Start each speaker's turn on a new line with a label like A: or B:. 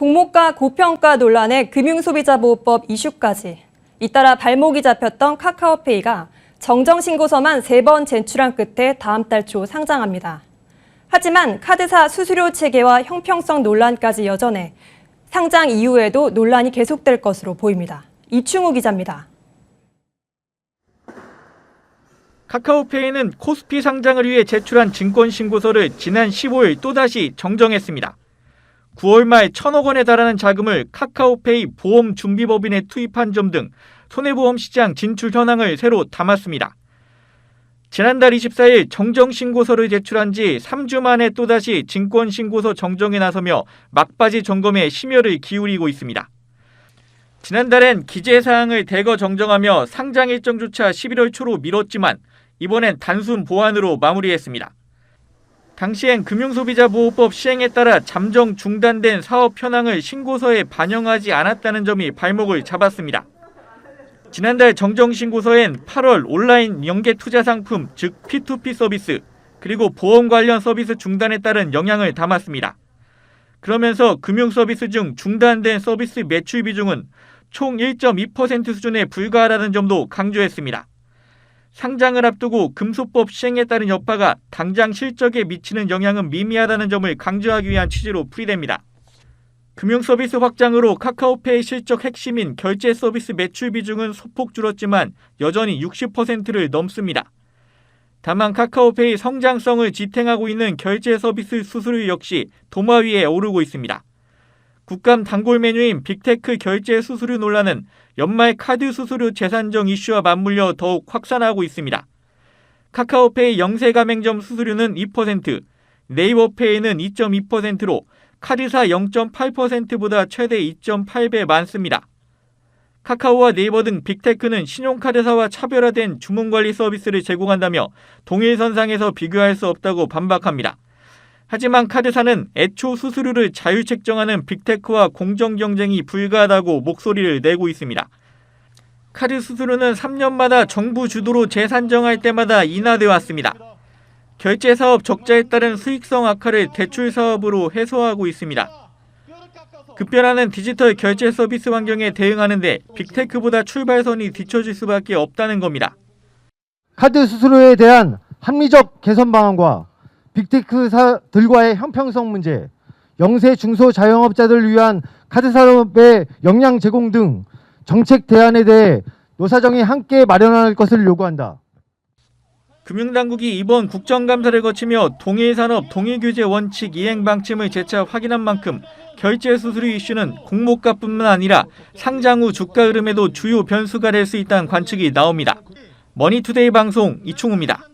A: 공모가 고평가 논란에 금융소비자보호법 이슈까지. 잇따라 발목이 잡혔던 카카오페이가 정정신고서만 3번 제출한 끝에 다음 달 초 상장합니다. 하지만 카드사 수수료 체계와 형평성 논란까지 여전해 상장 이후에도 논란이 계속될 것으로 보입니다. 이충우 기자입니다.
B: 카카오페이는 코스피 상장을 위해 제출한 증권신고서를 지난 15일 또다시 정정했습니다. 9월 말 1,000억 원에 달하는 자금을 카카오페이 보험준비법인에 투입한 점 등 손해보험 시장 진출 현황을 새로 담았습니다. 지난달 24일 정정신고서를 제출한 지 3주 만에 또다시 증권신고서 정정에 나서며 막바지 점검에 심혈을 기울이고 있습니다. 지난달엔 기재사항을 대거 정정하며 상장 일정조차 11월 초로 미뤘지만 이번엔 단순 보완으로 마무리했습니다. 당시엔 금융소비자보호법 시행에 따라 잠정 중단된 사업 현황을 신고서에 반영하지 않았다는 점이 발목을 잡았습니다. 지난달 정정신고서엔 8월 온라인 연계투자상품, 즉 P2P 서비스, 그리고 보험 관련 서비스 중단에 따른 영향을 담았습니다. 그러면서 금융서비스 중 중단된 서비스 매출 비중은 총 1.2% 수준에 불과하다는 점도 강조했습니다. 상장을 앞두고 금소법 시행에 따른 여파가 당장 실적에 미치는 영향은 미미하다는 점을 강조하기 위한 취지로 풀이됩니다. 금융서비스 확장으로 카카오페이 실적 핵심인 결제 서비스 매출 비중은 소폭 줄었지만 여전히 60%를 넘습니다. 다만 카카오페이 성장성을 지탱하고 있는 결제 서비스 수수료 역시 도마 위에 오르고 있습니다. 국감 단골 메뉴인 빅테크 결제 수수료 논란은 연말 카드 수수료 재산정 이슈와 맞물려 더욱 확산하고 있습니다. 카카오페이 영세 가맹점 수수료는 2%, 네이버페이는 2.2%로 카드사 0.8%보다 최대 2.8배 많습니다. 카카오와 네이버 등 빅테크는 신용카드사와 차별화된 주문관리 서비스를 제공한다며 동일선상에서 비교할 수 없다고 반박합니다. 하지만 카드사는 애초 수수료를 자율 책정하는 빅테크와 공정 경쟁이 불가하다고 목소리를 내고 있습니다. 카드 수수료는 3년마다 정부 주도로 재산정할 때마다 인하되어 왔습니다. 결제 사업 적자에 따른 수익성 악화를 대출 사업으로 해소하고 있습니다. 급변하는 디지털 결제 서비스 환경에 대응하는 데 빅테크보다 출발선이 뒤처질 수밖에 없다는 겁니다.
C: 카드 수수료에 대한 합리적 개선 방안과 빅테크사들과의 형평성 문제, 영세 중소 자영업자들을 위한 카드 산업의 역량 제공 등 정책 대안에 대해 노사정이 함께 마련할 것을 요구한다.
B: 금융당국이 이번 국정감사를 거치며 동일산업 동일규제 원칙 이행 방침을 재차 확인한 만큼 결제 수수료 이슈는 공모가뿐만 아니라 상장 후 주가 흐름에도 주요 변수가 될 수 있다는 관측이 나옵니다. 머니투데이 방송 이충우입니다.